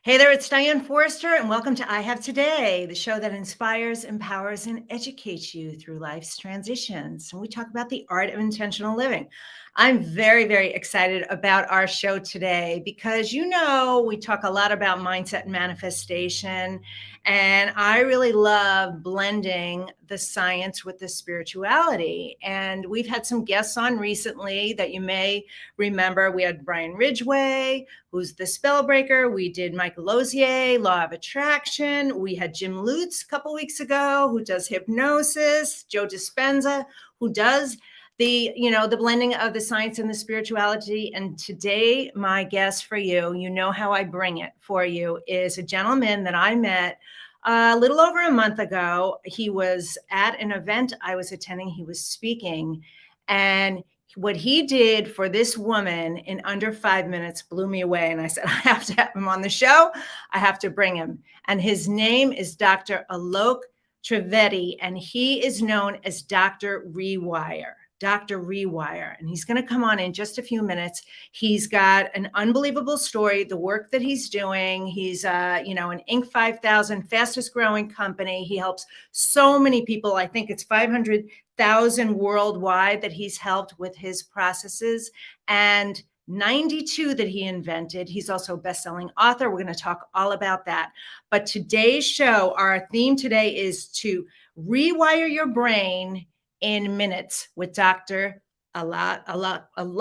Hey there, it's Diane Forrester, and welcome to I Have Today, the show that inspires, empowers, and educates you through life's transitions. And we talk about the art of intentional living. I'm very, very excited about our show today because, we talk a lot about mindset and manifestation. And I really love blending the science with the spirituality. And we've had some guests on recently that you may remember. We had Brian Ridgway, who's the Spellbreaker. We did Michael Lozier, Law of Attraction. We had Jim Lutz a couple weeks ago, who does hypnosis. Joe Dispenza, who does the blending of the science and the spirituality. And today, my guest for you, you know how I bring it for you, is a gentleman that I met a little over a month ago. He was at an event I was attending. He was speaking, and what he did for this woman in under 5 minutes blew me away. And I said, I have to have him on the show. I have to bring him. And his name is Dr. Alok Trevidi, and he is known as Dr. REWIRE. Dr. REWIRE. And he's going to come on in just a few minutes. He's got an unbelievable story, the work that he's doing. He's, an Inc. 5000 fastest growing company. He helps so many people. I think it's 500,000 worldwide that he's helped with his processes, and 92 that he invented. He's also a best-selling author. We're going to talk all about that. But today's show, our theme today is to rewire your brain in minutes with Dr. Alok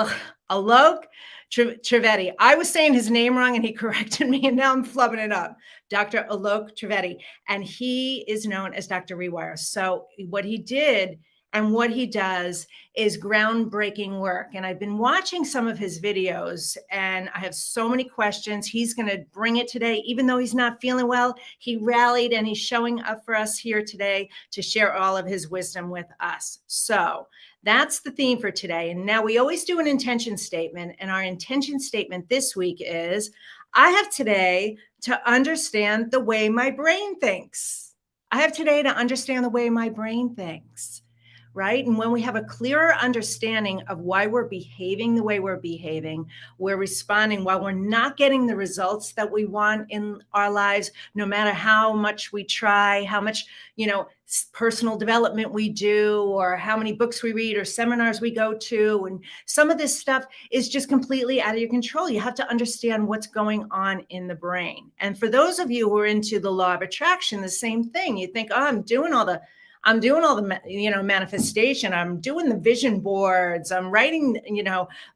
Trevidi. I was saying his name wrong and he corrected me, and now I'm flubbing it up. Dr. Alok Trevidi, and he is known as Dr. REWIRE. So what he did and what he does is groundbreaking work. And I've been watching some of his videos, and I have so many questions. He's going to bring it today, even though he's not feeling well. He rallied, and he's showing up for us here today to share all of his wisdom with us. So that's the theme for today. And now we always do an intention statement. And our intention statement this week is, I have today to understand the way my brain thinks. I have today to understand the way my brain thinks. Right? And when we have a clearer understanding of why we're behaving the way we're behaving, we're responding while we're not getting the results that we want in our lives, no matter how much we try, how much, personal development we do, or how many books we read or seminars we go to. And some of this stuff is just completely out of your control. You have to understand what's going on in the brain. And for those of you who are into the law of attraction, the same thing. You think, oh, I'm doing all the manifestation. I'm doing the vision boards. I'm writing,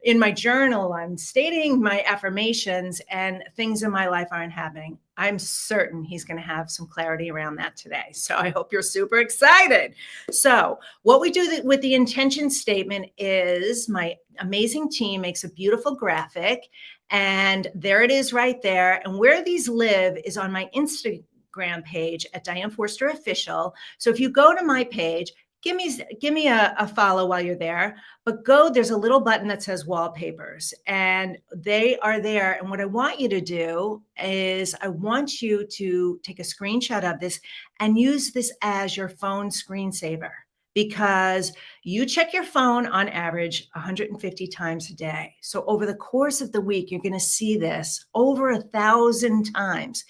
in my journal. I'm stating my affirmations, and things in my life aren't happening. I'm certain he's going to have some clarity around that today. So I hope you're super excited. So what we do with the intention statement is my amazing team makes a beautiful graphic, and there it is right there. And where these live is on my Instagram page at Diane Forrester Official. So if you go to my page, give me a follow while you're there, but there's a little button that says wallpapers, and they are there. And what I want you to do is I want you to take a screenshot of this and use this as your phone screensaver, because you check your phone on average 150 times a day. So over the course of the week, you're going to see this over 1,000 times.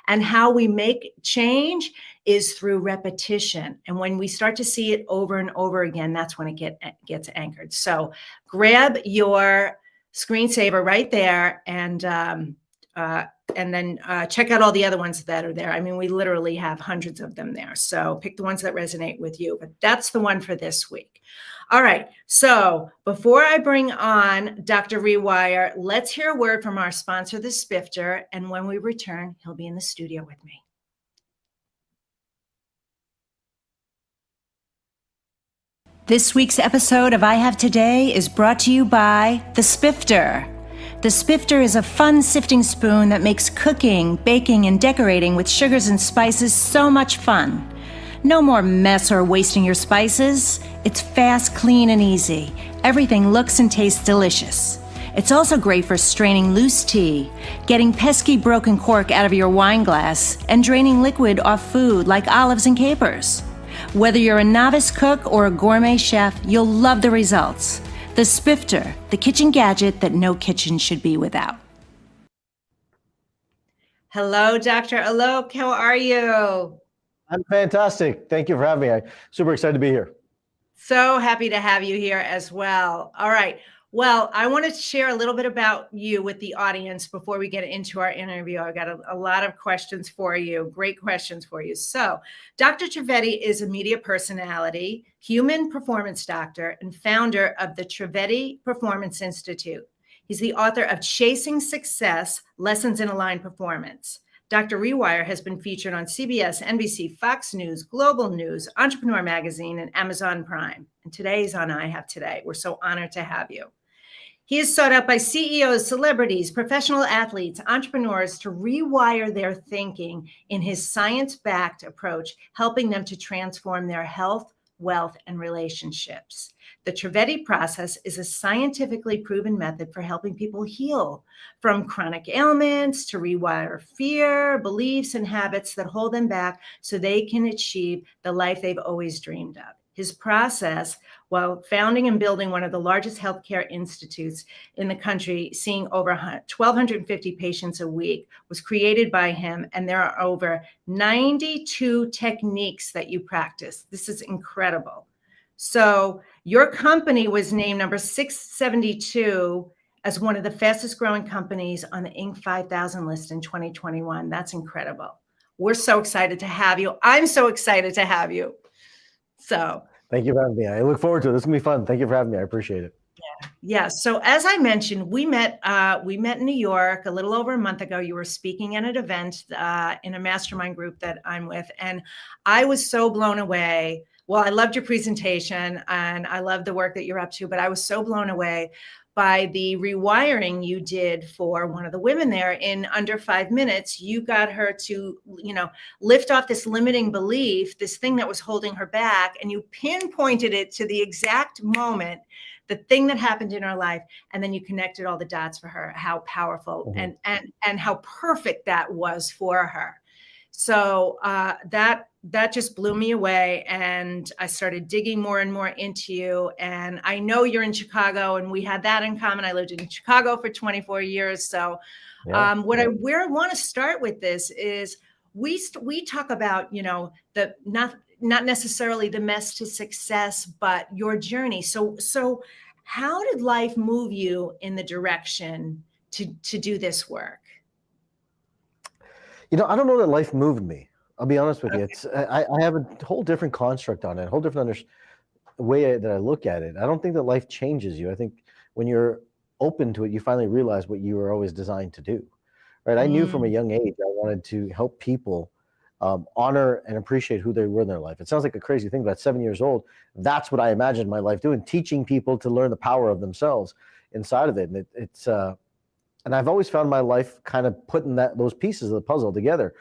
And how we make change is through repetition. And when we start to see it over and over again, that's when it gets anchored. So grab your screensaver right there, and then check out all the other ones that are there. I mean, we literally have hundreds of them there. So pick the ones that resonate with you. But that's the one for this week. All right. So before I bring on Dr. REWIRE, let's hear a word from our sponsor, the Spifter. And when we return, he'll be in the studio with me. This week's episode of I Have Today is brought to you by the Spifter. The Spifter is a fun sifting spoon that makes cooking, baking, and decorating with sugars and spices so much fun. No more mess or wasting your spices. It's fast, clean, and easy. Everything looks and tastes delicious. It's also great for straining loose tea, getting pesky broken cork out of your wine glass, and draining liquid off food like olives and capers. Whether you're a novice cook or a gourmet chef, you'll love the results. The Spifter, the kitchen gadget that no kitchen should be without. Hello, Dr. Alok. How are you? I'm fantastic. Thank you for having me. I'm super excited to be here. So happy to have you here as well. All right. Well, I want to share a little bit about you with the audience before we get into our interview. I've got a lot of questions for you, great questions for you. So, Dr. Trevidi is a media personality, human performance doctor, and founder of the Trevidi Performance Institute. He's the author of Chasing Success: Lessons in Aligned Performance. Dr. REWIRE has been featured on CBS, NBC, Fox News, Global News, Entrepreneur Magazine, and Amazon Prime. And today he's on I Have Today. We're so honored to have you. He is sought out by CEOs, celebrities, professional athletes, entrepreneurs to rewire their thinking in his science-backed approach, helping them to transform their health, wealth, and relationships. The Trevidi process is a scientifically proven method for helping people heal from chronic ailments, to rewire fear, beliefs, and habits that hold them back so they can achieve the life they've always dreamed of. His process, while founding and building one of the largest healthcare institutes in the country, seeing over 1,250 patients a week, was created by him. And there are over 92 techniques that you practice. This is incredible. So your company was named number 672 as one of the fastest growing companies on the Inc. 5000 list in 2021. That's incredible. We're so excited to have you. I'm so excited to have you. So thank you for having me. I look forward to it. This is gonna be fun. Thank you for having me. I appreciate it. Yeah. So as I mentioned, we met in New York a little over a month ago. You were speaking at an event in a mastermind group that I'm with, and I was so blown away. Well, I loved your presentation and I love the work that you're up to, but I was so blown away by the rewiring you did for one of the women there. In under 5 minutes, you got her to, lift off this limiting belief, this thing that was holding her back, and you pinpointed it to the exact moment, the thing that happened in her life, and then you connected all the dots for her. How powerful and how perfect that was for her. So that just blew me away, and I started digging more and more into you. And I know you're in Chicago, and we had that in common. I lived in Chicago for 24 years. So where I want to start with this is we talk about, the not necessarily the mess to success, but your journey. So how did life move you in the direction to do this work? I don't know that life moved me. I'll be honest with you. It's I have a whole different construct on it, a whole different way that I look at it. I don't think that life changes you. I think when you're open to it, you finally realize what you were always designed to do. Right? I knew from a young age I wanted to help people honor and appreciate who they were in their life. It sounds like a crazy thing, but at 7 years old, that's what I imagined my life doing, teaching people to learn the power of themselves inside of it. And and I've always found my life kind of putting those pieces of the puzzle together.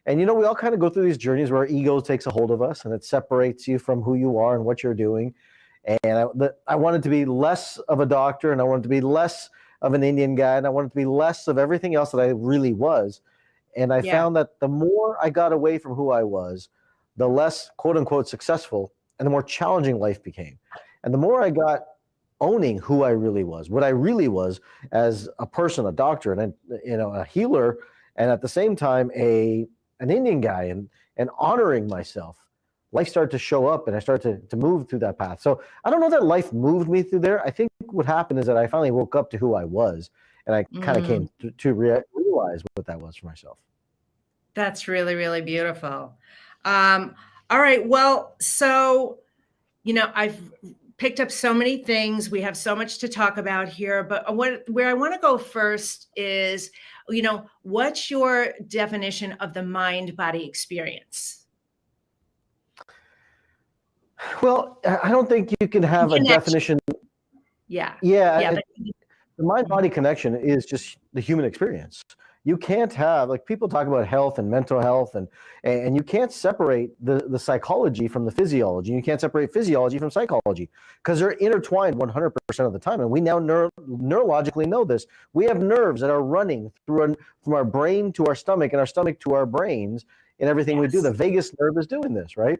And we all kind of go through these journeys where our ego takes a hold of us and it separates you from who you are and what you're doing. And I wanted to be less of a doctor, and I wanted to be less of an Indian guy, and I wanted to be less of everything else that I really was. And I found that the more I got away from who I was, the less quote unquote successful and the more challenging life became. And the more I got owning who I really was, what I really was as a person, a doctor, and a healer, and at the same time an Indian guy, and honoring myself, life started to show up, and I started to move through that path. So I don't know that life moved me through there. I think what happened is that I finally woke up to who I was, and I kind of came to realize what that was for myself. That's really, really beautiful. All right. Well, so, I've picked up so many things. We have so much to talk about here, but where I want to go first is, what's your definition of the mind-body experience? Well, I don't think you can have a definition. Yeah. The mind-body connection is just the human experience. You can't have, like, people talk about health and mental health, and you can't separate the psychology from the physiology. You can't separate physiology from psychology because they're intertwined 100% of the time. And we now neurologically know this. We have nerves that are running from our brain to our stomach, and our stomach to our brains, and everything we do. The vagus nerve is doing this, right?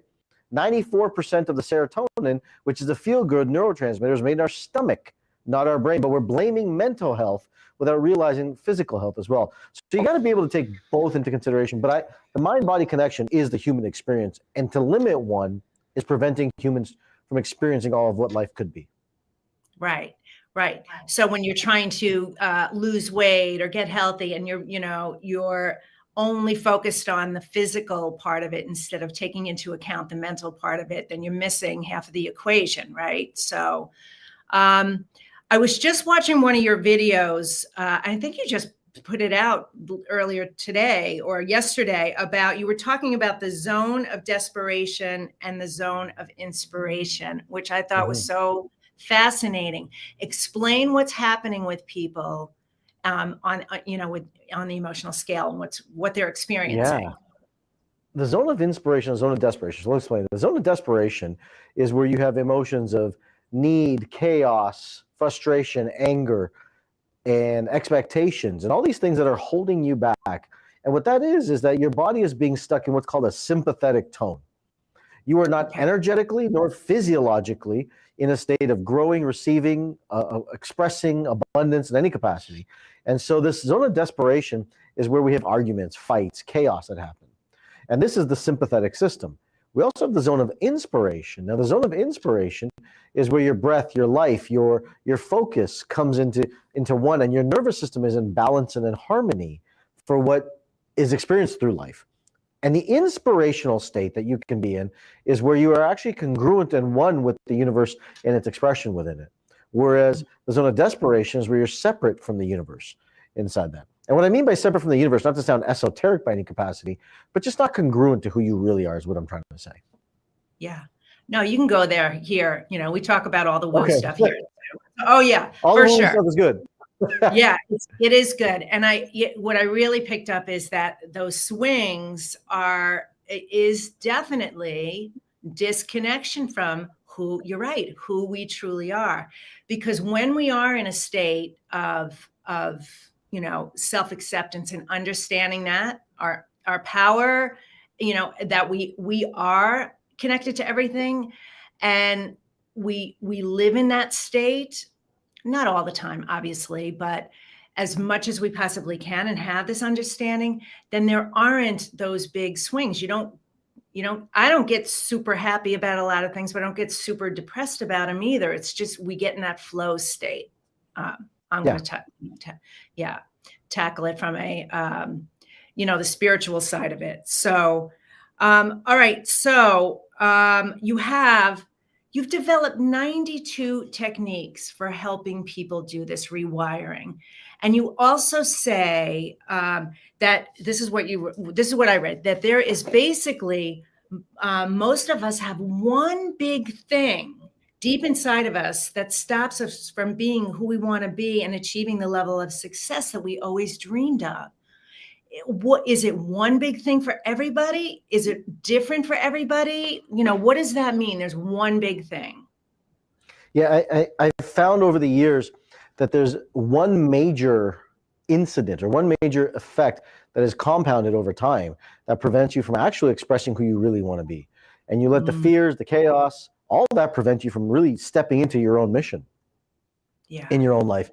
94% of the serotonin, which is the feel-good neurotransmitter, is made in our stomach, not our brain, but we're blaming mental health without realizing physical health as well. So you got to be able to take both into consideration. But the mind-body connection is the human experience, and to limit one is preventing humans from experiencing all of what life could be. Right. Right. So when you're trying to lose weight or get healthy, and you're only focused on the physical part of it instead of taking into account the mental part of it, then you're missing half of the equation, right? So I was just watching one of your videos. I think you just put it out earlier today or yesterday you were talking about the zone of desperation and the zone of inspiration, which I thought was so fascinating. Explain what's happening with people on the emotional scale and what they're experiencing. Yeah. The zone of inspiration, the zone of desperation. So let's explain. The zone of desperation is where you have emotions of need, chaos, frustration, anger, and expectations, and all these things that are holding you back. And what that is that your body is being stuck in what's called a sympathetic tone. You are not energetically nor physiologically in a state of growing, receiving, expressing abundance in any capacity. And so this zone of desperation is where we have arguments, fights, chaos that happen. And this is the sympathetic system. We also have the zone of inspiration. Now, the zone of inspiration is where your breath, your life, your focus comes into one, and your nervous system is in balance and in harmony for what is experienced through life. And the inspirational state that you can be in is where you are actually congruent and one with the universe and its expression within it. Whereas the zone of desperation is where you're separate from the universe inside that. And what I mean by separate from the universe, not to sound esoteric by any capacity, but just not congruent to who you really are is what I'm trying to say. Yeah. No, you can go there here. We talk about all the woo stuff here. Oh yeah, all for the sure. Stuff is good. Yeah, it is good. And what I really picked up is that those swings is definitely disconnection from who we truly are. Because when we are in a state of self-acceptance and understanding that our power, that we are connected to everything, and we live in that state, not all the time, obviously, but as much as we possibly can, and have this understanding, then there aren't those big swings. I don't get super happy about a lot of things, but I don't get super depressed about them either. It's just, we get in that flow state. I'm going to tackle it from the spiritual side of it. So, all right. So, you've developed 92 techniques for helping people do this rewiring. And you also say that this is what I read, that there is basically, most of us have one big thing deep inside of us that stops us from being who we want to be and achieving the level of success that we always dreamed of. What is it? One big thing for everybody? Is it different for everybody? What does that mean? There's one big thing. Yeah, I've found over the years that there's one major incident or one major effect that is compounded over time that prevents you from actually expressing who you really want to be. And you let the fears, the chaos, all that prevent you from really stepping into your own mission in your own life.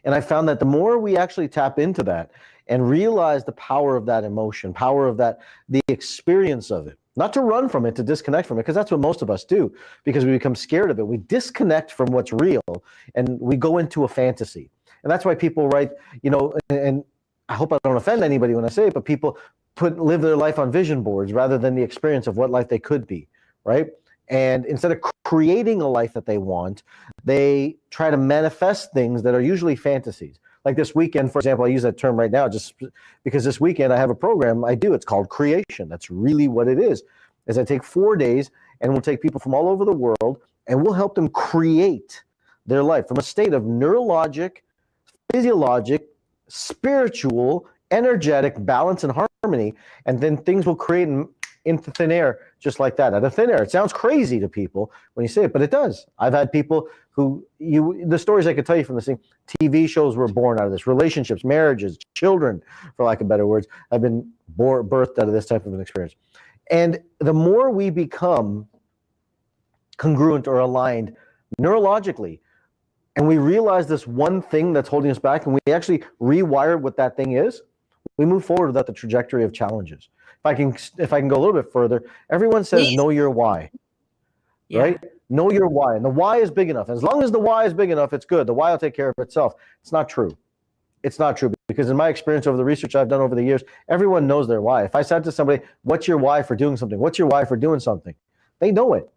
And I found that the more we actually tap into that and realize the power of that emotion, power of that, the experience of it, not to run from it, to disconnect from it, because that's what most of us do, because we become scared of it. We disconnect from what's real and we go into a fantasy. And that's why people write, and I hope I don't offend anybody when I say it, but people live their life on vision boards rather than the experience of what life they could be, right? And instead of creating a life that they want, they try to manifest things that are usually fantasies. Like this weekend, for example, I use that term right now just because this weekend I have a program I do. It's called Creation. That's really what it is I take 4 days and we'll take people from all over the world and we'll help them create their life from a state of neurologic, physiologic, spiritual, energetic balance and harmony. And then things will create into thin air just like that, out of thin air. It sounds crazy to people when you say it, but it does. I've had people who the stories I could tell you from this thing, TV shows were born out of this, relationships, marriages, children, for lack of better words, have been birthed out of this type of an experience. And the more we become congruent or aligned neurologically and we realize this one thing that's holding us back, and we actually rewire what that thing is, we move forward without the trajectory of challenges. If I can go a little bit further, everyone says Please. know your why, Yeah. right? Know your why, and the why is big enough. As long as the why is big enough, it's good. The why will take care of itself. It's not true. It's not true, because in my experience over the research I've done over the years, everyone knows their why. If I said to somebody, what's your why for doing something? What's your why for doing something? They know it.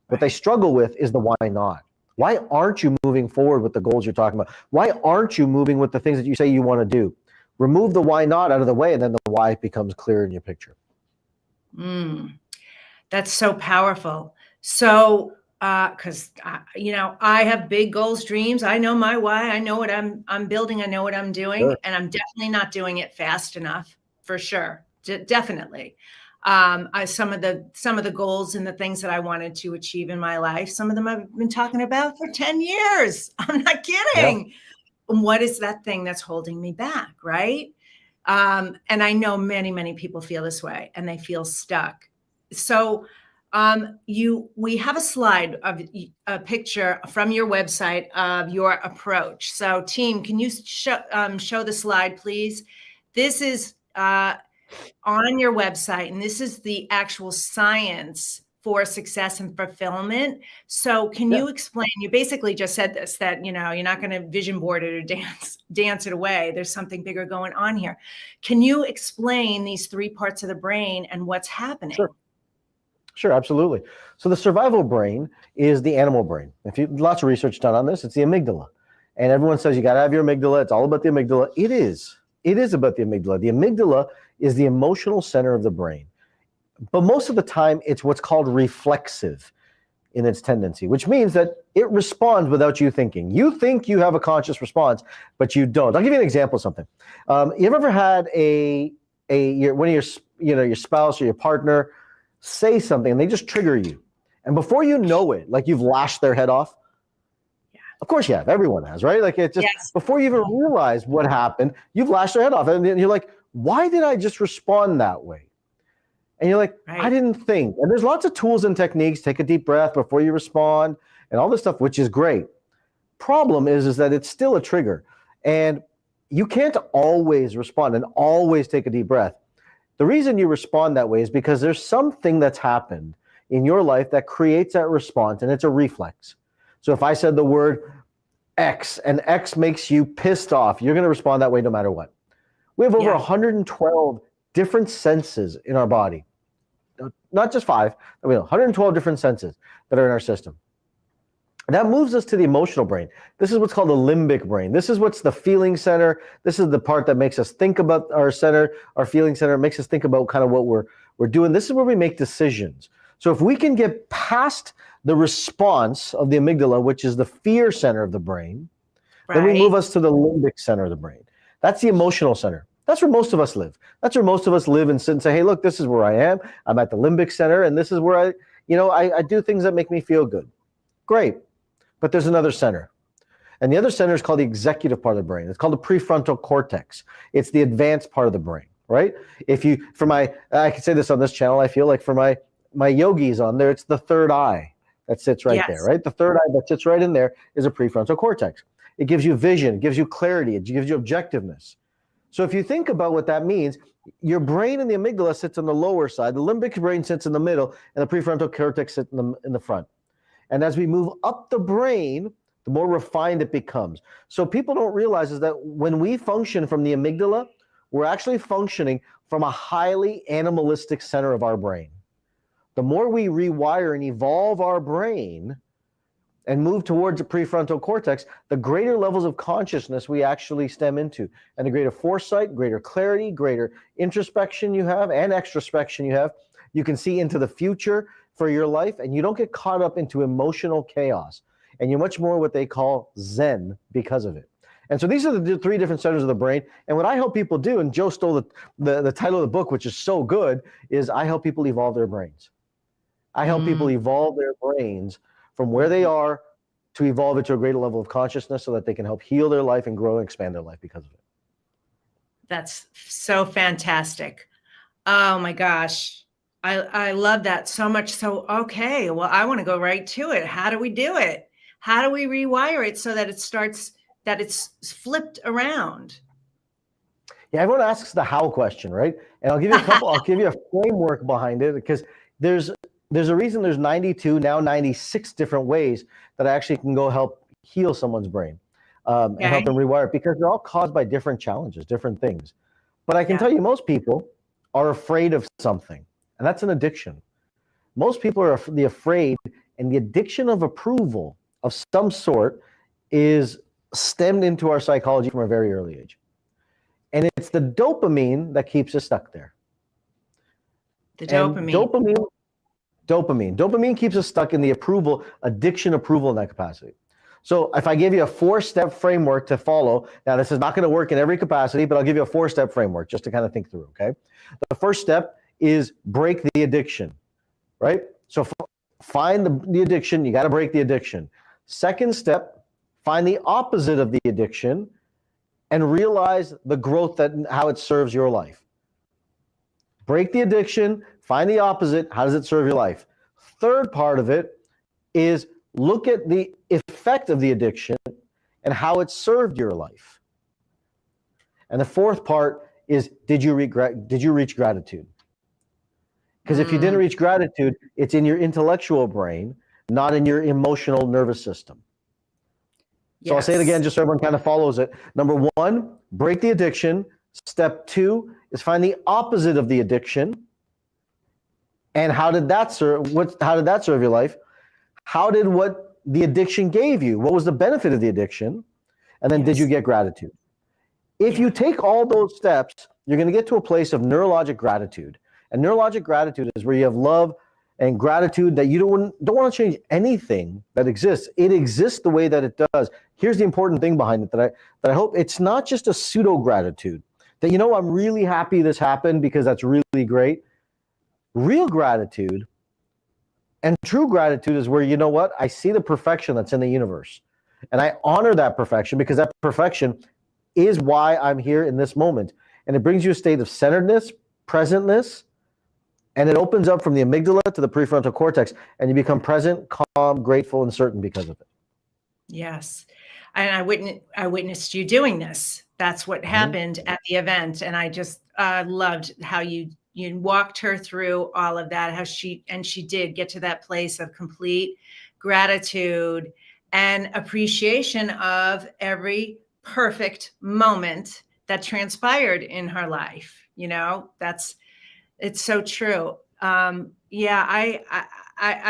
What they struggle with is the why not. Why aren't you moving forward with the goals you're talking about? Why aren't you moving with the things that you say you want to do? Remove the why not out of the way, and then the why becomes clear in your picture. That's so powerful. So, because I have big goals, dreams. I know my why. I know what I'm building. I know what I'm doing, Sure. and I'm definitely not doing it fast enough, for sure. Definitely. Some of the goals and the things that I wanted to achieve in my life, some of them I've been talking about for 10 years. I'm not kidding. Yeah. What is that thing that's holding me back, right? And I know many, many people feel this way, and they feel stuck. So we have a slide of a picture from your website of your approach. So team, can you show the slide, please? This is on your website, and this is the actual science for success and fulfillment. So can you explain, you basically just said this, that, you're not going to vision board it or dance it away. There's something bigger going on here. Can you explain these three parts of the brain and what's happening? Sure, absolutely. So the survival brain is the animal brain. Lots of research done on this. It's the amygdala. And everyone says you got to have your amygdala. It's all about the amygdala. It is. It is about the amygdala. The amygdala is the emotional center of the brain. But most of the time, it's what's called reflexive in its tendency, which means that it responds without you thinking. You think you have a conscious response, but you don't. I'll give you an example of something. You've ever had one of your spouse or your partner say something and they just trigger you, and before you know it, like you've lashed their head off? Yeah. Of course you have. Everyone has, right? Like it just, yes. Before you even realize what happened, you've lashed their head off, and you're like, why did I just respond that way? And you're like, right. I didn't think. And there's lots of tools and techniques. Take a deep breath before you respond and all this stuff, which is great. Problem is that it's still a trigger, and you can't always respond and always take a deep breath. The reason you respond that way is because there's something that's happened in your life that creates that response, and it's a reflex. So if I said the word X and X makes you pissed off, you're going to respond that way no matter what. We have over 112 different senses in our body. Not just 5, 112 different senses that are in our system. And that moves us to the emotional brain. This is what's called the limbic brain. This is what's the feeling center. This is the part that makes us think about our center, our feeling center. It makes us think about kind of what we're doing. This is where we make decisions. So if we can get past the response of the amygdala, which is the fear center of the brain, then we move us to the limbic center of the brain. That's the emotional center. That's where most of us live. That's where most of us live and sit and say, hey, look, this is where I am. I'm at the limbic center, and this is where I do things that make me feel good. Great. But there's another center. And the other center is called the executive part of the brain. It's called the prefrontal cortex. It's the advanced part of the brain, right? I can say this on this channel, I feel like for my yogis on there, it's the third eye that sits right there, right? The third eye that sits right in there is a prefrontal cortex. It gives you vision, it gives you clarity, it gives you objectiveness. So if you think about what that means, your brain in the amygdala sits on the lower side, the limbic brain sits in the middle, and the prefrontal cortex sits in the front. And as we move up the brain, the more refined it becomes. So people don't realize is that when we function from the amygdala, we're actually functioning from a highly animalistic center of our brain. The more we rewire and evolve our brain and move towards the prefrontal cortex, the greater levels of consciousness we actually stem into. And the greater foresight, greater clarity, greater introspection you have and extrospection you have. You can see into the future for your life, and you don't get caught up into emotional chaos. And you're much more what they call Zen because of it. And so these are the 3 different centers of the brain. And what I help people do, and Joe stole the title of the book, which is so good, is I help people evolve their brains. I help people evolve their brains from where they are to evolve it to a greater level of consciousness so that they can help heal their life and grow and expand their life because of it. That's so fantastic. Oh my gosh. I love that so much. So, okay, well, I want to go right to it. How do we do it? How do we rewire it so that it's flipped around? Yeah, everyone asks the how question, right? And I'll give you I'll give you a framework behind it, because there's a reason there's 92, now 96 different ways that I actually can go help heal someone's brain, and help them rewire it, because they're all caused by different challenges, different things. But I can tell you, most people are afraid of something, and that's an addiction. Most people are afraid, and the addiction of approval of some sort is stemmed into our psychology from a very early age. And it's the dopamine that keeps us stuck there. The dopamine. And dopamine keeps us stuck in the addiction approval in that capacity. So if I give you a 4-step framework to follow, now this is not going to work in every capacity, but I'll give you a 4-step framework just to kind of think through, okay? The first step is break the addiction, right? So find the addiction, you got to break the addiction. Second step, find the opposite of the addiction and realize the growth, how it serves your life. Break the addiction, find the opposite, how does it serve your life? Third part of it is look at the effect of the addiction and how it served your life. And the fourth part is, did you reach gratitude? Because if you didn't reach gratitude, it's in your intellectual brain, not in your emotional nervous system. So I'll say it again just so everyone kind of follows it. Number 1, break the addiction. Step 2 is find the opposite of the addiction. And how did that serve your life? How did what the addiction gave you? What was the benefit of the addiction? And then did you get gratitude? If you take all those steps, you're going to get to a place of neurologic gratitude. And neurologic gratitude is where you have love and gratitude that you don't want to change anything that exists. It exists the way that it does. Here's the important thing behind it that I hope it's not just a pseudo gratitude that, I'm really happy this happened because that's really great. Real gratitude and true gratitude is where, I see the perfection that's in the universe and I honor that perfection, because that perfection is why I'm here in this moment. And it brings you a state of centeredness, presentness, and it opens up from the amygdala to the prefrontal cortex, and you become present, calm, grateful, and certain because of it. Yes. And I witnessed you doing this. That's what happened at the event. And I just loved how you walked her through all of that, how she did get to that place of complete gratitude and appreciation of every perfect moment that transpired in her life. It's so true. I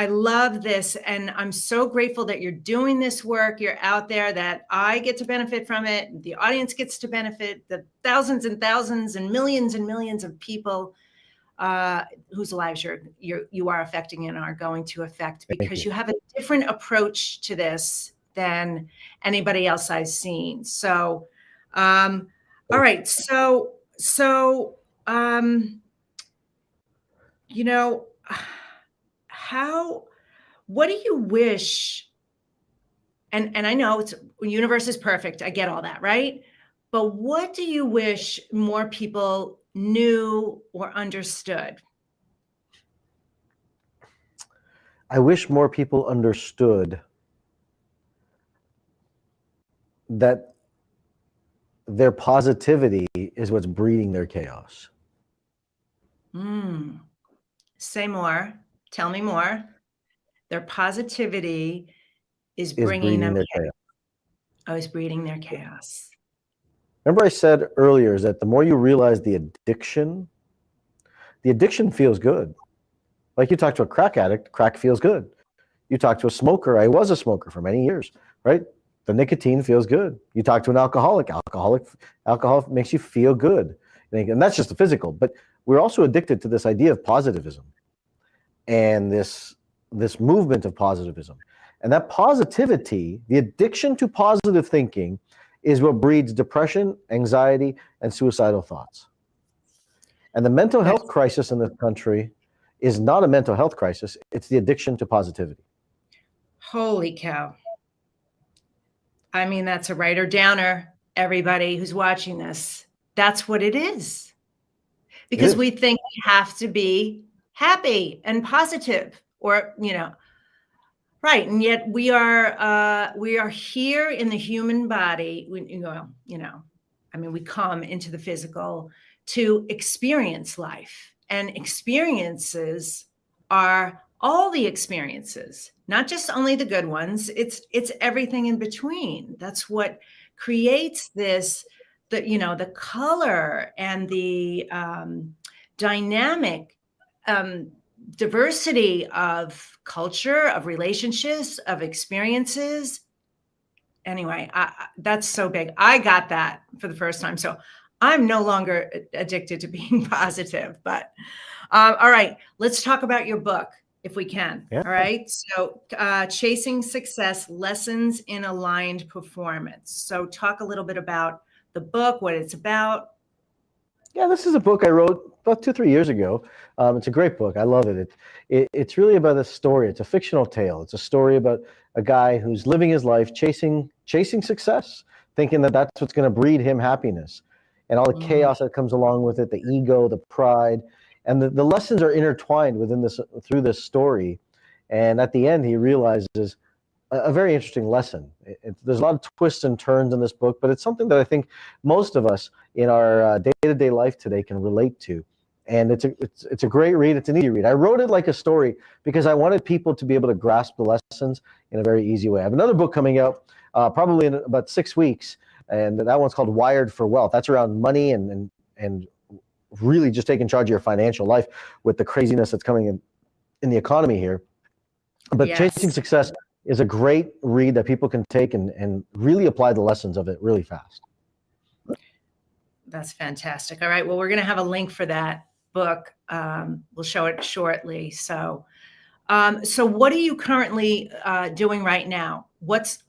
love this. And I'm so grateful that you're doing this work. You're out there, that I get to benefit from it. The audience gets to benefit, the thousands and thousands and millions of people whose lives you are affecting and are going to affect, because you have a different approach to this than anybody else I've seen. So, all right. What do you wish? And I know the universe is perfect. I get all that, right? But what do you wish more people knew or understood? I wish more people understood that their positivity is what's breeding their chaos. Say more. Tell me more. Their positivity is bringing them chaos. Oh, is breeding their chaos. Remember I said earlier is that the more you realize the addiction feels good. Like you talk to a crack addict, crack feels good. You talk to a smoker, I was a smoker for many years, right? The nicotine feels good. You talk to an alcohol makes you feel good. And that's just the physical, but we're also addicted to this idea of positivism and this movement of positivism. And that positivity, the addiction to positive thinking, is what breeds depression, anxiety, and suicidal thoughts. And the mental health crisis in this country is not a mental health crisis. It's the addiction to positivity. Holy cow. I mean, that's a writer downer, everybody who's watching this. That's what it is. Because we think we have to be happy and positive, or, Right, and yet we are here in the human body. I mean, we come into the physical to experience life, and experiences are all the experiences, not just only the good ones. It's everything in between. That's what creates the color and the dynamic diversity of culture, of relationships, of experiences. Anyway, that's so big. I got that for the first time. So I'm no longer addicted to being positive. But all right, let's talk about your book if we can. Yeah. All right. So Chasing Success, Lessons in Aligned Performance. So talk a little bit about the book, what it's about. Yeah, this is a book I wrote about 2, 3 years ago. It's a great book. I love it. It's really about a story. It's a fictional tale. It's a story about a guy who's living his life chasing success, thinking that that's what's going to breed him happiness, and all the chaos that comes along with it, the ego, the pride, and the lessons are intertwined through this story. And at the end, he realizes a very interesting lesson. There's a lot of twists and turns in this book, but it's something that I think most of us in our day-to-day life today can relate to. And it's a great read. It's an easy read. I wrote it like a story because I wanted people to be able to grasp the lessons in a very easy way. I have another book coming out probably in about 6 weeks, and that one's called Wired for Wealth. That's around money and really just taking charge of your financial life with the craziness that's coming in the economy here. But Yes. Chasing Success is a great read that people can take and really apply the lessons of it really fast. That's fantastic. All right. Well, we're going to have a link for that book. We'll show it shortly. So what are you currently doing right now? What's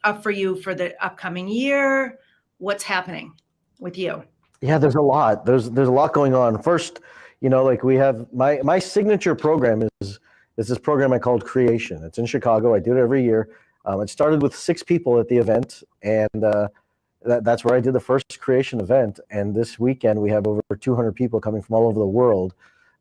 up for you for the upcoming year? What's happening with you? Yeah, there's a lot. There's a lot going on. First, like we have my signature program is this program I called Creation. It's in Chicago. I do it every year. It started with 6 people at the event, and that's where I did the first Creation event. And this weekend we have over 200 people coming from all over the world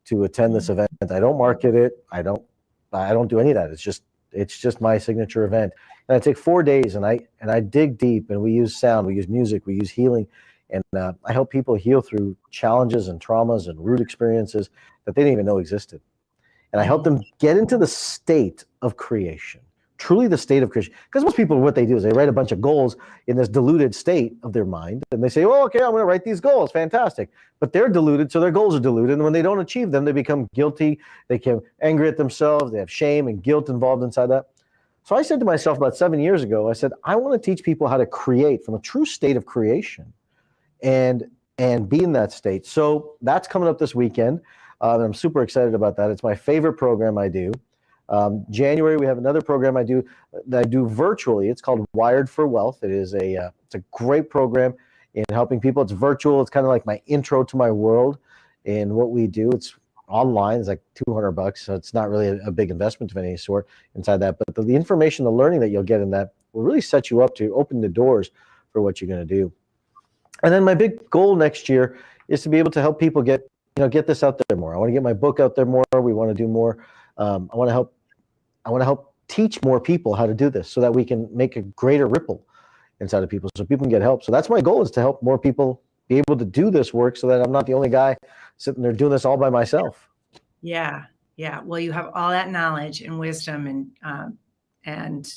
to attend this event. I don't market it. I don't do any of that. It's just my signature event. And I take 4 days and I dig deep, and we use sound, we use music, we use healing, and I help people heal through challenges and traumas and root experiences that they didn't even know existed. And I help them get into the state of creation, truly the state of creation. Because most people, what they do is they write a bunch of goals in this diluted state of their mind. And they say, well, okay, I'm going to write these goals. Fantastic. But they're diluted, so their goals are diluted. And when they don't achieve them, they become guilty. They get angry at themselves. They have shame and guilt involved inside that. So I said to myself about 7 years ago, I said, I want to teach people how to create from a true state of creation and be in that state. So that's coming up this weekend. And I'm super excited about that. It's my favorite program I do. January, we have another program I do virtually. It's called Wired for Wealth. It's a great program in helping people. It's virtual. It's kind of like my intro to my world and what we do. It's online. It's like $200, so it's not really a big investment of any sort inside that. But the information, the learning that you'll get in that will really set you up to open the doors for what you're going to do. And then my big goal next year is to be able to help people get this out there more. I want to get my book out there more. We want to do more. I want to help teach more people how to do this so that we can make a greater ripple inside of people so people can get help. So that's my goal, is to help more people be able to do this work so that I'm not the only guy sitting there doing this all by myself. Yeah. Yeah. Well, you have all that knowledge and wisdom, and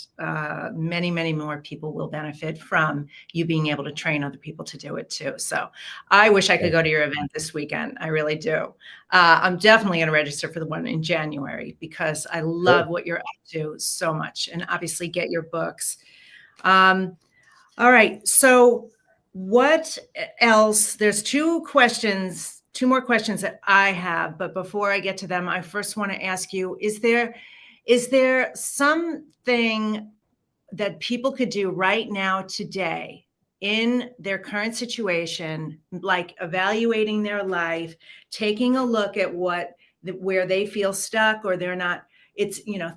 many, many more people will benefit from you being able to train other people to do it too. So I wish I could go to your event this weekend. I really do. I'm definitely going to register for the one in January because I love what you're up to so much, and obviously get your books. All right. So what else? There's 2 more questions that I have, but before I get to them, I first want to ask you, is there something that people could do right now today in their current situation, like evaluating their life, taking a look at where they feel stuck or they're not,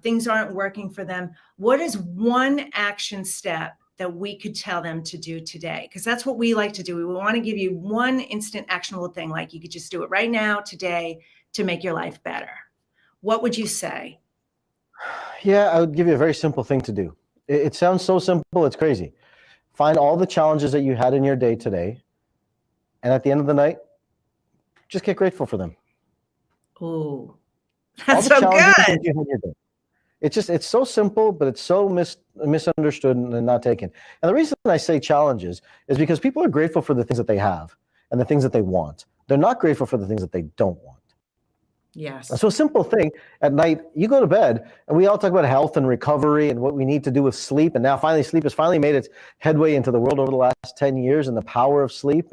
things aren't working for them? What is one action step that we could tell them to do today? Because that's what we like to do. We want to give you one instant actionable thing, like you could just do it right now, today, to make your life better. What would you say? Yeah, I would give you a very simple thing to do. It sounds so simple, it's crazy. Find all the challenges that you had in your day today, and at the end of the night, just get grateful for them. Oh, All that's the so challenges that good. you had in your day. It's so simple, but it's so misunderstood and not taken. And the reason I say challenges is because people are grateful for the things that they have and the things that they want. They're not grateful for the things that they don't want. Yes. So a simple thing, at night, you go to bed, and we all talk about health and recovery and what we need to do with sleep. And now finally, sleep has finally made its headway into the world over the last 10 years and the power of sleep.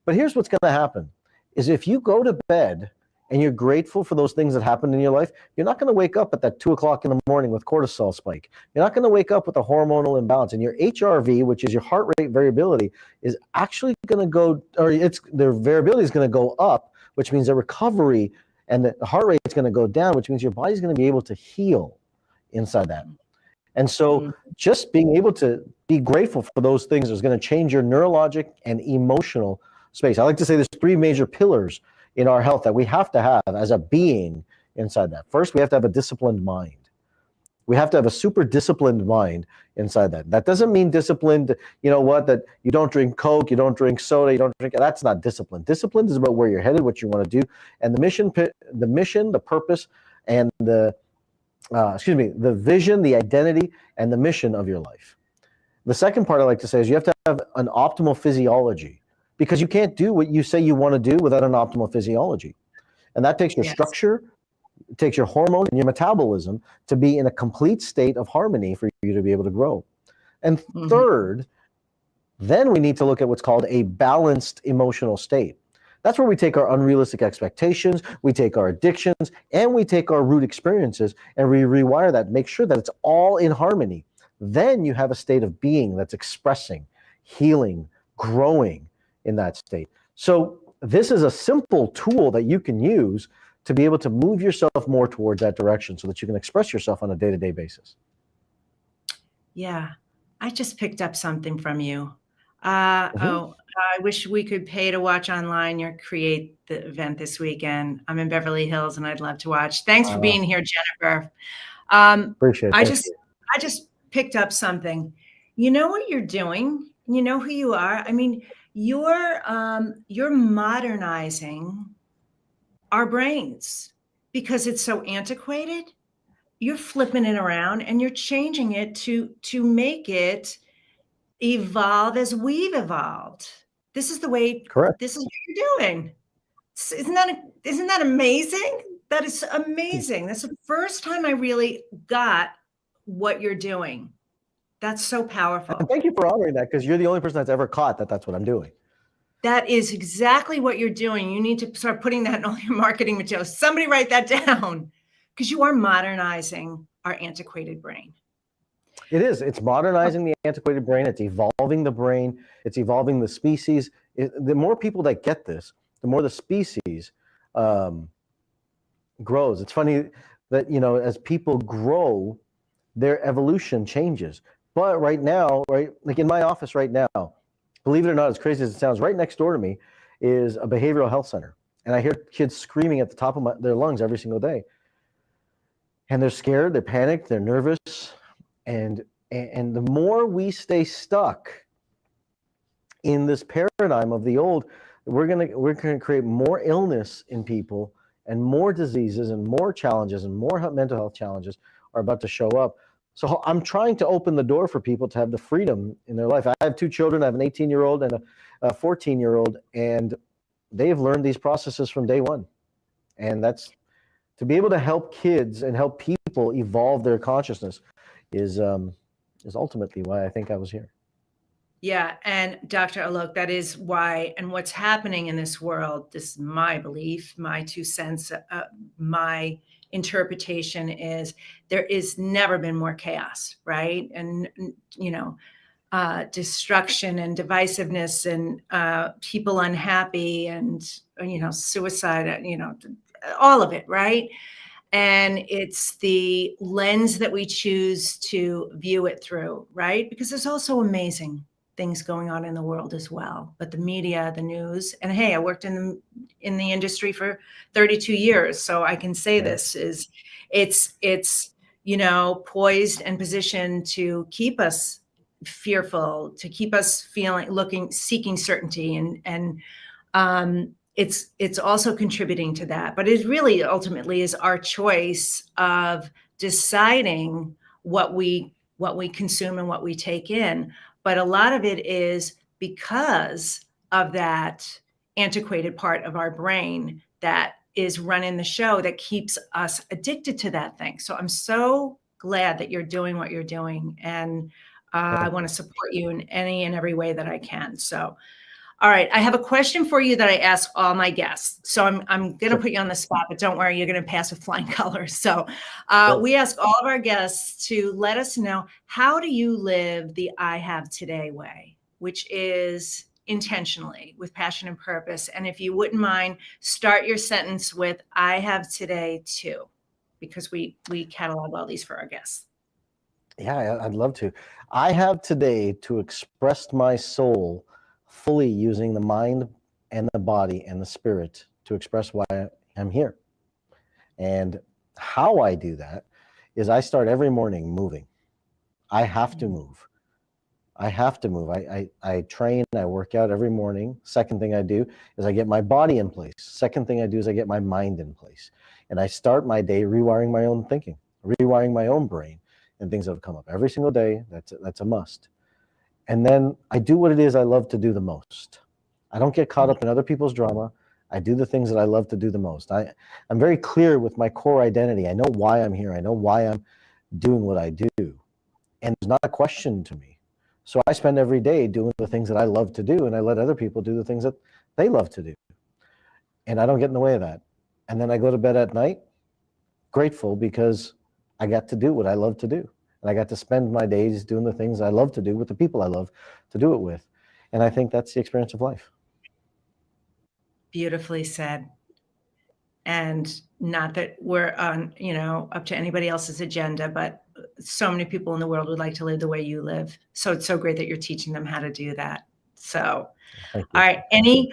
But here's what's going to happen, is if you go to bed and you're grateful for those things that happened in your life, you're not going to wake up at that 2 o'clock in the morning with cortisol spike. You're not going to wake up with a hormonal imbalance. And your HRV, which is your heart rate variability, is actually going to go, or their variability is going to go up, which means the recovery and the heart rate is going to go down, which means your body's going to be able to heal inside that. And so just being able to be grateful for those things is going to change your neurologic and emotional space. I like to say there's three major pillars in our health that we have to have as a being inside that. First, we have to have a disciplined mind. We have to have a super disciplined mind inside that. That doesn't mean disciplined, that you don't drink Coke, you don't drink soda, you don't drink, that's not discipline. Discipline is about where you're headed, what you want to do, and the mission, the purpose, and the vision, the identity, and the mission of your life. The second part I like to say is you have to have an optimal physiology, because you can't do what you say you want to do without an optimal physiology. And that takes your structure, it takes your hormones and your metabolism to be in a complete state of harmony for you to be able to grow. And third, then we need to look at what's called a balanced emotional state. That's where we take our unrealistic expectations, we take our addictions, and we take our root experiences, and we rewire that, make sure that it's all in harmony. Then you have a state of being that's expressing, healing, growing in that state. So this is a simple tool that you can use to be able to move yourself more towards that direction so that you can express yourself on a day-to-day basis. Yeah, I just picked up something from you. I wish we could pay to watch online your Create the event this weekend. I'm in Beverly Hills and I'd love to watch. Thanks for being here, Jennifer. Appreciate it. I just picked up something. You know what you're doing? You know who you are? I mean, you're modernizing our brains because it's so antiquated. You're flipping it around and you're changing it to make it evolve as we've evolved. This is the way. Correct. This is what you're doing. Isn't that amazing? That is amazing. That's the first time I really got what you're doing. That's so powerful. And thank you for honoring that, because you're the only person that's ever caught that's what I'm doing. That is exactly what you're doing. You need to start putting that in all your marketing materials. Somebody write that down, because you are modernizing our antiquated brain. It is. It's modernizing the antiquated brain. It's evolving the brain. It's evolving the species. The more people that get this, the more the species grows. It's funny that, as people grow, their evolution changes. But right now, like in my office right now, believe it or not, as crazy as it sounds, right next door to me is a behavioral health center. And I hear kids screaming at the top of their lungs every single day. And they're scared, they're panicked, they're nervous. And the more we stay stuck in this paradigm of the old, we're gonna create more illness in people, and more diseases and more challenges and more mental health challenges are about to show up. So I'm trying to open the door for people to have the freedom in their life. I have two children. I have an 18-year-old and a 14-year-old, and they've learned these processes from day one. And that's to be able to help kids and help people evolve their consciousness is ultimately why I think I was here. Yeah. And Dr. Alok, that is why, and what's happening in this world, this is my belief, my 2 cents, my interpretation is there is never been more chaos, right? And, destruction and divisiveness and people unhappy and, suicide, all of it, right? And it's the lens that we choose to view it through, right? Because there's also amazing things going on in the world as well. But the media, the news, and hey, I worked in the industry for 32 years, so I can say this is it's poised and positioned to keep us fearful, to keep us seeking certainty, and it's also contributing to that. But it really ultimately is our choice of deciding what we consume and what we take in. But a lot of it is because of that antiquated part of our brain that is running the show that keeps us addicted to that thing. So I'm so glad that you're doing what you're doing, and I want to support you in any and every way that I can. So, all right, I have a question for you that I ask all my guests. So I'm going to put you on the spot, but don't worry, you're going to pass with flying colors. So we ask all of our guests to let us know, how do you live the I Have Today way, which is intentionally, with passion and purpose? And if you wouldn't mind, start your sentence with I have today too, because we catalog all these for our guests. Yeah, I'd love to. I have today to express my soul fully, using the mind and the body and the spirit to express why I'm here. And how I do that is I start every morning moving. I have to move. I have to move. I train, I work out every morning. Second thing I do is I get my body in place. Second thing I do is I get my mind in place. And I start my day rewiring my own thinking, rewiring my own brain, and things that have come up every single day. That's a must. And then I do what it is I love to do the most. I don't get caught up in other people's drama. I do the things that I love to do the most. I'm very clear with my core identity. I know why I'm here. I know why I'm doing what I do. And there's not a question to me. So I spend every day doing the things that I love to do, and I let other people do the things that they love to do. And I don't get in the way of that. And then I go to bed at night grateful because I got to do what I love to do. And I got to spend my days doing the things I love to do with the people I love to do it with. And I think that's the experience of life. Beautifully said. And not that we're on, up to anybody else's agenda, but so many people in the world would like to live the way you live. So it's so great that you're teaching them how to do that. So, all right. Any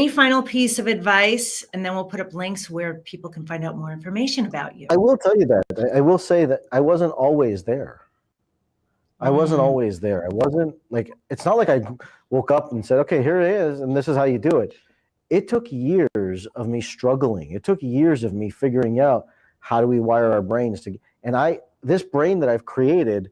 final piece of advice, and then we'll put up links where people can find out more information about you. I will tell you that. I will say that I wasn't always there. I wasn't always there. I wasn't like, it's not like I woke up and said, okay, here it is, and this is how you do it. It took years of me struggling. It took years of me figuring out how do we wire our brains to, and this brain that I've created,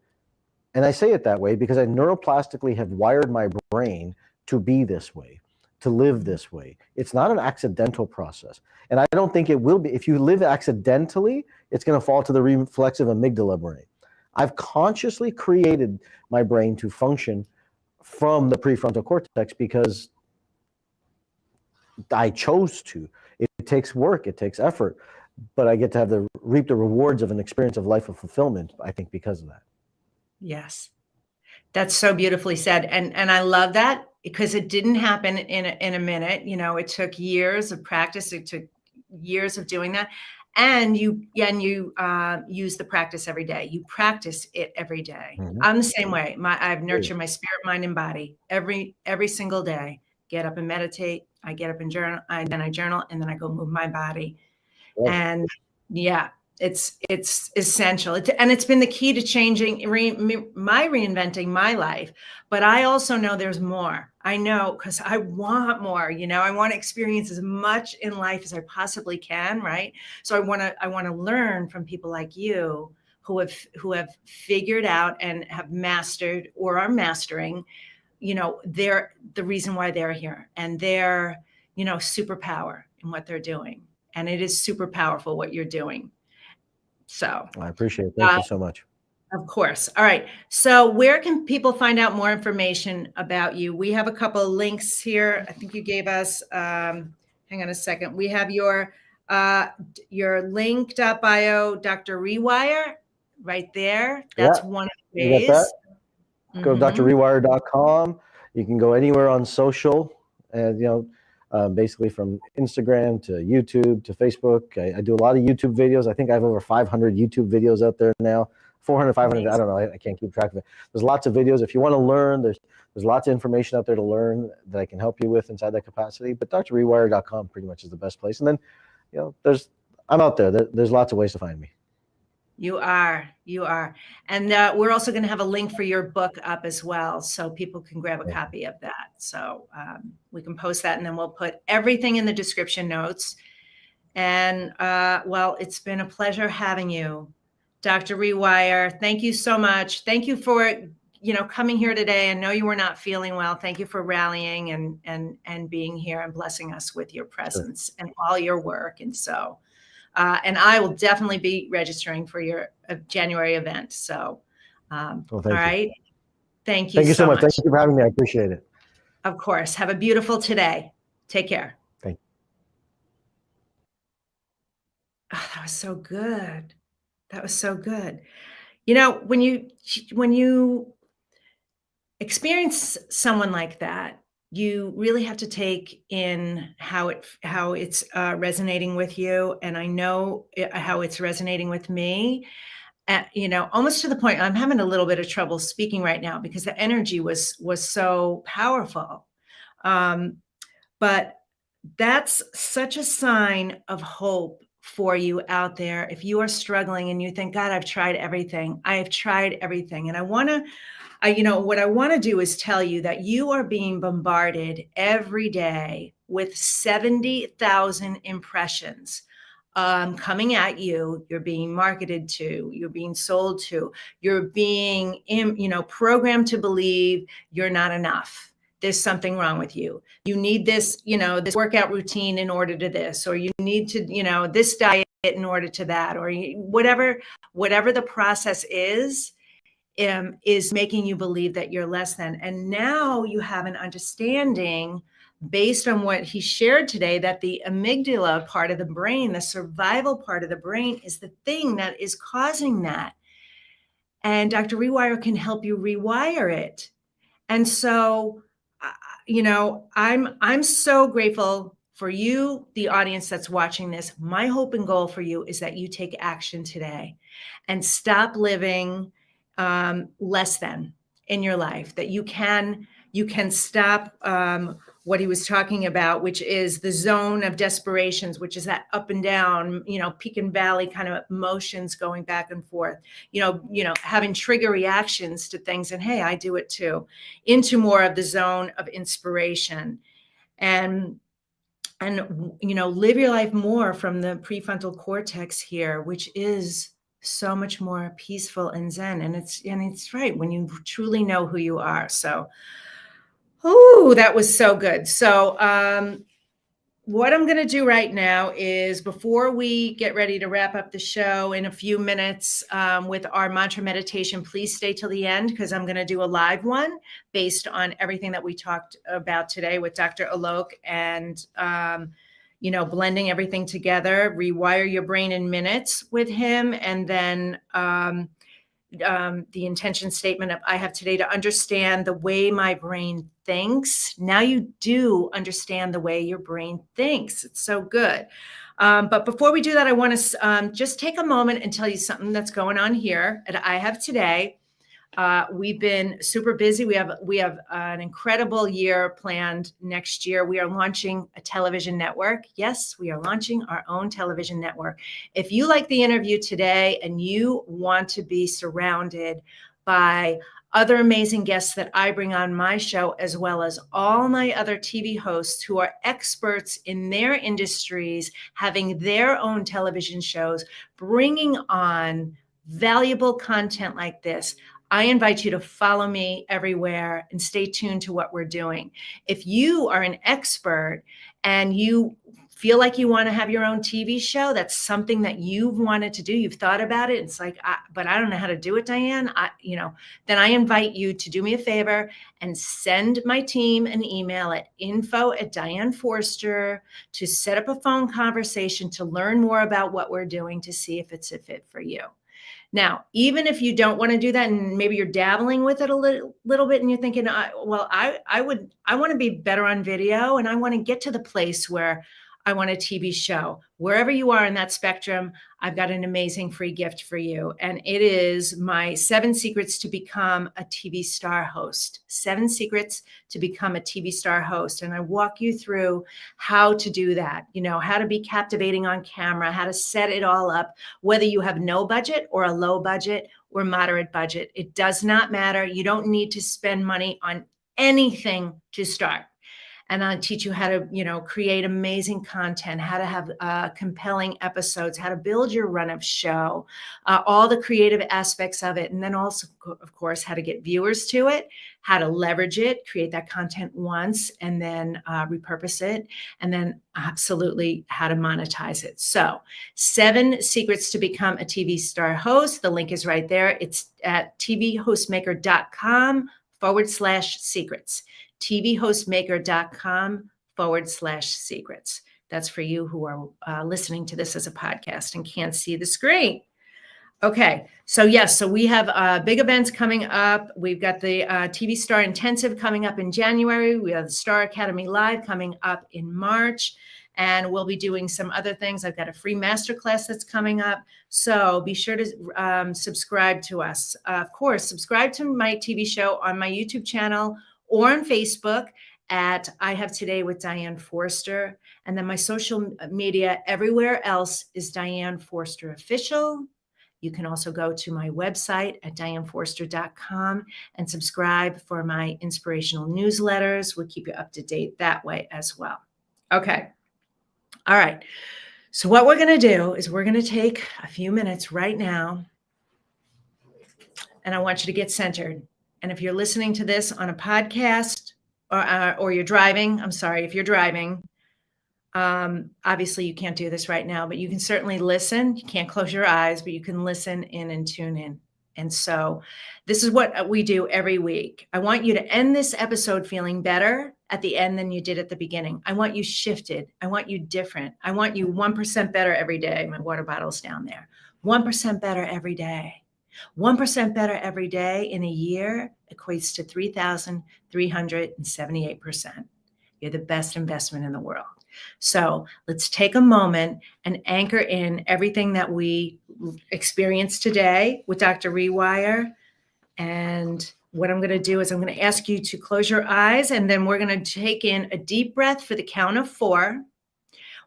and I say it that way because I neuroplastically have wired my brain to be this way, to live this way. It's not an accidental process. And I don't think it will be. If you live accidentally, it's going to fall to the reflexive amygdala brain. I've consciously created my brain to function from the prefrontal cortex because I chose to. It takes work, it takes effort, but I get to reap the rewards of an experience of life of fulfillment, I think, because of that. Yes. That's so beautifully said. And I love that because it didn't happen in a minute. It took years of practice. It took years of doing that. And you use the practice every day. You practice it every day. I'm the same way. I've nurtured my spirit, mind, and body every single day. Get up and meditate. I get up and journal. Then I journal, and then I go move my body. And yeah, it's essential. And it's been the key to changing, reinventing my life. But I also know there's more. I know, because I want more. I want to experience as much in life as I possibly can. Right. So I want to learn from people like you who have figured out and have mastered or are mastering, the reason why they're here and their, superpower in what they're doing. And it is super powerful what you're doing. So I appreciate it. Thank you so much. Of course. All right. So where can people find out more information about you? We have a couple of links here. I think you gave us, hang on a second. We have your link.bio, Dr. REWIRE right there. That's one of the ways. You got that? Go to drrewire.com. You can go anywhere on social, and basically from Instagram to YouTube to Facebook. I do a lot of YouTube videos. I think I have over 500 YouTube videos out there now. 400, 500, I don't know. I can't keep track of it. There's lots of videos. If you want to learn, there's lots of information out there to learn that I can help you with inside that capacity. But drrewire.com pretty much is the best place. And then, I'm out there. There's lots of ways to find me. You are. You are. And we're also going to have a link for your book up as well, so people can grab a Thank you. copy of that. So we can post that, and then we'll put everything in the description notes. And well, it's been a pleasure having you, Dr. REWIRE. Thank you so much. Thank you for coming here today. I know you were not feeling well. Thank you for rallying and being here and blessing us with your Sure. presence and all your work. And so. And I will definitely be registering for your January event. So, Well, all thank you. right. Thank you Thank you so so much. Thank much. you for having me. I appreciate it. Of course. Have a beautiful today. Take care. Thank you. Oh, that was so good. That was so good. When you experience someone like that, you really have to take in how it's resonating with you. And I know how it's resonating with me. Almost to the point I'm having a little bit of trouble speaking right now because the energy was so powerful. Um, but that's such a sign of hope for you out there. If you are struggling and you think, God, I've tried everything. I have tried everything. And what I want to do is tell you that you are being bombarded every day with 70,000 impressions coming at you. You're being marketed to, you're being sold to, you're being, programmed to believe you're not enough. There's something wrong with you. You need this, this workout routine in order to this, or you need to, this diet in order to that, or whatever the process is making you believe that you're less than. And now you have an understanding based on what he shared today that the amygdala part of the brain, the survival part of the brain, is the thing that is causing that. And Dr. REWIRE can help you rewire it. And so, I'm so grateful for you, the audience that's watching this. My hope and goal for you is that you take action today and stop living less than in your life. That you can stop what he was talking about, which is the zone of desperations, which is that up and down, peak and valley kind of emotions going back and forth. Having trigger reactions to things, and hey, I do it too, into more of the zone of inspiration, and live your life more from the prefrontal cortex here, which is so much more peaceful and zen. And it's right when you truly know who you are. So, oh, that was so good. So, what I'm going to do right now is, before we get ready to wrap up the show in a few minutes with our mantra meditation, please stay till the end, because I'm going to do a live one based on everything that we talked about today with Dr. Alok, and blending everything together. Rewire your brain in minutes with him, and then the intention statement of I have today to understand the way my brain thinks. Now you do understand the way your brain thinks. It's so good. But before we do that, I want to just take a moment and tell you something that's going on here at I Have Today. We've been super busy. We have an incredible year planned next year. We are launching a television network. Yes, we are launching our own television network. If you like the interview today and you want to be surrounded by other amazing guests that I bring on my show, as well as all my other TV hosts who are experts in their industries, having their own television shows, bringing on valuable content like this, I invite you to follow me everywhere and stay tuned to what we're doing. If you are an expert and you feel like you want to have your own TV show, that's something that you've wanted to do, you've thought about it, it's like, but I don't know how to do it, Diane, then I invite you to do me a favor and send my team an email at info@DianeForster to set up a phone conversation to learn more about what we're doing, to see if it's a fit for you. Now, even if you don't want to do that, and maybe you're dabbling with it a little bit, and you're thinking, I want to be better on video, and I want to get to the place where I want a TV show. Wherever you are in that spectrum, I've got an amazing free gift for you. And it is my 7 secrets to become a TV star host. 7 secrets to become a TV star host. And I walk you through how to do that, how to be captivating on camera, how to set it all up, whether you have no budget or a low budget or moderate budget. It does not matter. You don't need to spend money on anything to start. And I'll teach you how to, create amazing content, how to have compelling episodes, how to build your run-of show, all the creative aspects of it. And then also, of course, how to get viewers to it, how to leverage it, create that content once, and then repurpose it, and then absolutely how to monetize it. So 7 secrets to become a TV star host. The link is right there. It's at tvhostmaker.com/secrets. tvhostmaker.com/secrets. That's for you who are listening to this as a podcast and can't see the screen. Okay, so yes, so we have big events coming up. We've got the TV Star Intensive coming up in January. We have the Star Academy Live coming up in March. And we'll be doing some other things. I've got a free masterclass that's coming up. So be sure to subscribe to us. Of course, subscribe to my TV show on my YouTube channel or on Facebook at I Have Today with Diane Forster. And then my social media everywhere else is Diane Forster Official. You can also go to my website at dianeforster.com and subscribe for my inspirational newsletters. We'll keep you up to date that way as well. Okay. All right. So what we're going to do is we're going to take a few minutes right now, and I want you to get centered. And if you're listening to this on a podcast or you're driving, I'm sorry, if you're driving, obviously you can't do this right now, but you can certainly listen. You can't close your eyes, but you can listen in and tune in. And so this is what we do every week. I want you to end this episode feeling better at the end than you did at the beginning. I want you shifted. I want you different. I want you 1% better every day. My water bottle's down there. 1% better every day. 1% better every day in a year equates to 3,378%. You're the best investment in the world. So let's take a moment and anchor in everything that we experienced today with Dr. REWIRE. And what I'm going to do is I'm going to ask you to close your eyes, and then we're going to take in a deep breath for the count of 4.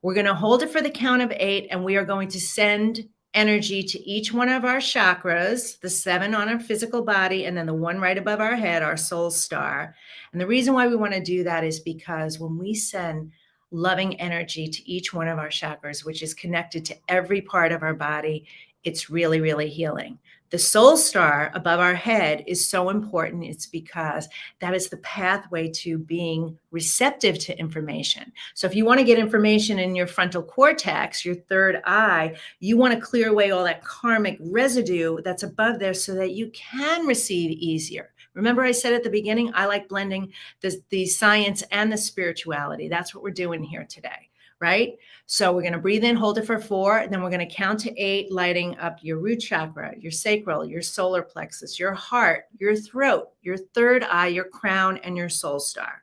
We're going to hold it for the count of 8, and we are going to send energy to each one of our chakras, the 7 on our physical body, and then the one right above our head, our soul star. And the reason why we want to do that is because when we send loving energy to each one of our chakras, which is connected to every part of our body, it's really, really healing. The soul star above our head is so important. It's because that is the pathway to being receptive to information. So if you want to get information in your frontal cortex, your third eye, you want to clear away all that karmic residue that's above there so that you can receive easier. Remember I said at the beginning, I like blending the science and the spirituality. That's what we're doing here today, right? So we're going to breathe in, hold it for 4, and then we're going to count to 8, lighting up your root chakra, your sacral, your solar plexus, your heart, your throat, your third eye, your crown, and your soul star.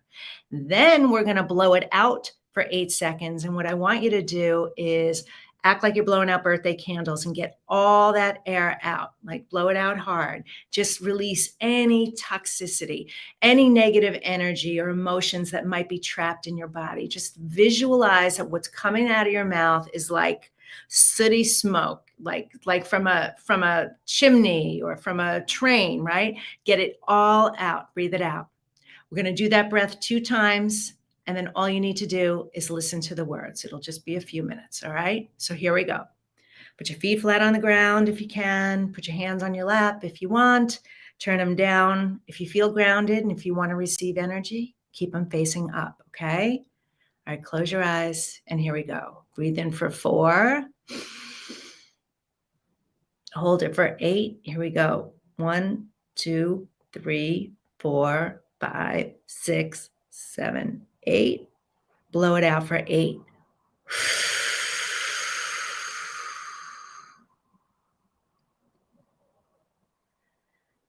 Then we're going to blow it out for 8 seconds. And what I want you to do is act like you're blowing out birthday candles and get all that air out, like blow it out hard. Just release any toxicity, any negative energy or emotions that might be trapped in your body. Just visualize that what's coming out of your mouth is like sooty smoke, like from a chimney or from a train, right? Get it all out, breathe it out. We're going to do that breath 2 times. And then all you need to do is listen to the words. It'll just be a few minutes. All right. So here we go. Put your feet flat on the ground if you can. Put your hands on your lap if you want. Turn them down if you feel grounded. And if you want to receive energy, keep them facing up. Okay. All right. Close your eyes. And here we go. Breathe in for 4. Hold it for 8. Here we go. 1, 2, 3, 4, 5, 6, 7, 8. Blow it out for 8. You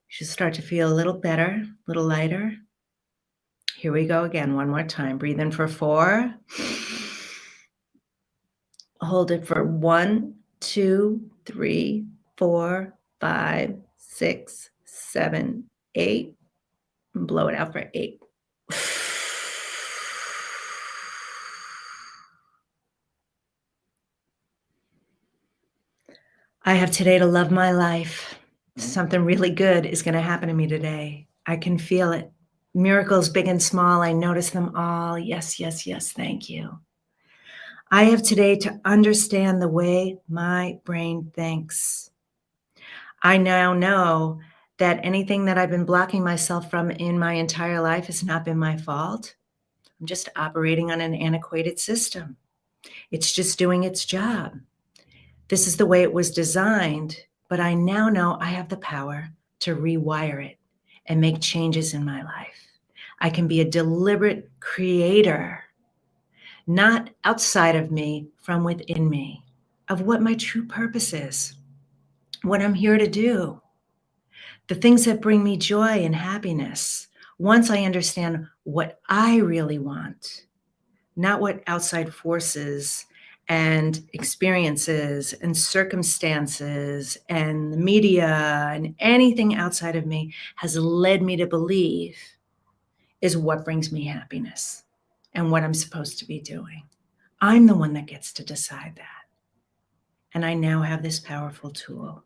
should start to feel a little better, a little lighter. Here we go again, one more time. Breathe in for 4. Hold it for 1, 2, 3, 4, 5, 6, 7, 8. And blow it out for 8. I have today to love my life. Something really good is going to happen to me today. I can feel it. Miracles big and small, I notice them all. Yes, yes, yes, thank you. I have today to understand the way my brain thinks. I now know that anything that I've been blocking myself from in my entire life has not been my fault. I'm just operating on an antiquated system. It's just doing its job. This is the way it was designed, but I now know I have the power to rewire it and make changes in my life. I can be a deliberate creator, not outside of me, from within me, of what my true purpose is, what I'm here to do, the things that bring me joy and happiness. Once I understand what I really want, not what outside forces and experiences and circumstances and the media and anything outside of me has led me to believe is what brings me happiness and what I'm supposed to be doing. I'm the one that gets to decide that. And I now have this powerful tool.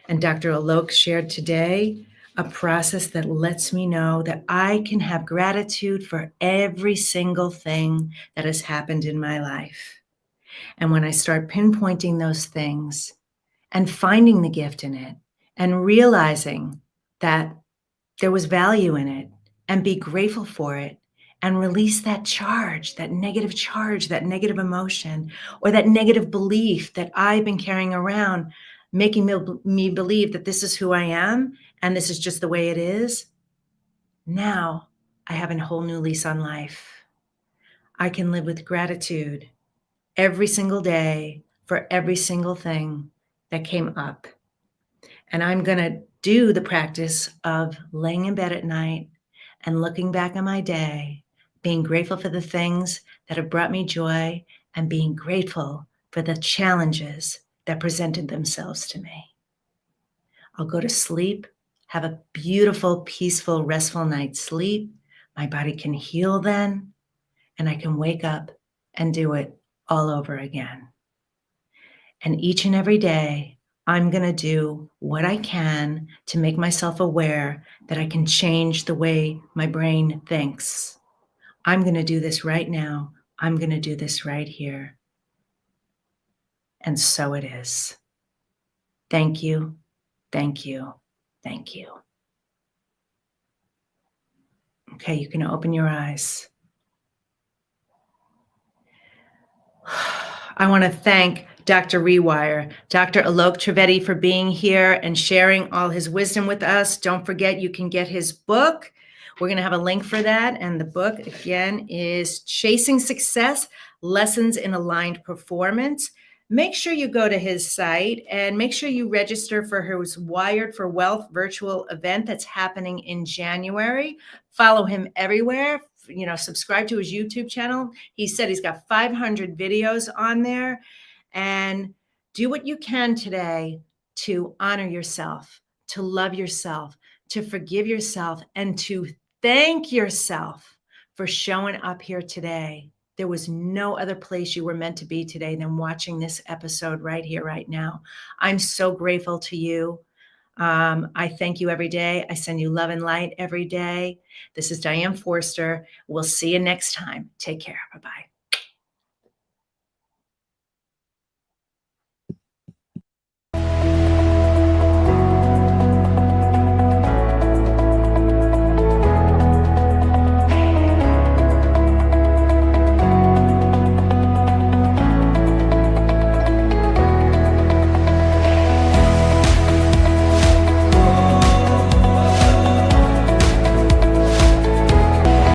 And Dr. Alok shared today a process that lets me know that I can have gratitude for every single thing that has happened in my life. And when I start pinpointing those things and finding the gift in it and realizing that there was value in it and be grateful for it and release that charge, that negative emotion, or that negative belief that I've been carrying around, making me believe that this is who I am and this is just the way it is. Now I have a whole new lease on life. I can live with gratitude every single day for every single thing that came up. And I'm going to do the practice of laying in bed at night and looking back on my day, being grateful for the things that have brought me joy and being grateful for the challenges that presented themselves to me. I'll go to sleep, have a beautiful, peaceful, restful night's sleep. My body can heal then, and I can wake up and do it all over again. And each and every day, I'm going to do what I can to make myself aware that I can change the way my brain thinks. I'm going to do this right now. I'm going to do this right here. And so it is. Thank you. Thank you. Thank you. Okay, you can open your eyes. I want to thank Dr. REWIRE, Dr. Alok Trevidi, for being here and sharing all his wisdom with us. Don't forget, you can get his book. We're going to have a link for that. And the book, again, is Chasing Success, Lessons in Aligned Performance. Make sure you go to his site and make sure you register for his Wired for Wealth virtual event that's happening in January. Follow him everywhere. Subscribe to his YouTube channel. He said he's got 500 videos on there. And do what you can today to honor yourself, to love yourself, to forgive yourself, and to thank yourself for showing up here today. There was no other place you were meant to be today than watching this episode right here, right now. I'm so grateful to you. I thank you every day. I send you love and light every day. This is Diane Forster. We'll see you next time. Take care. Bye-bye.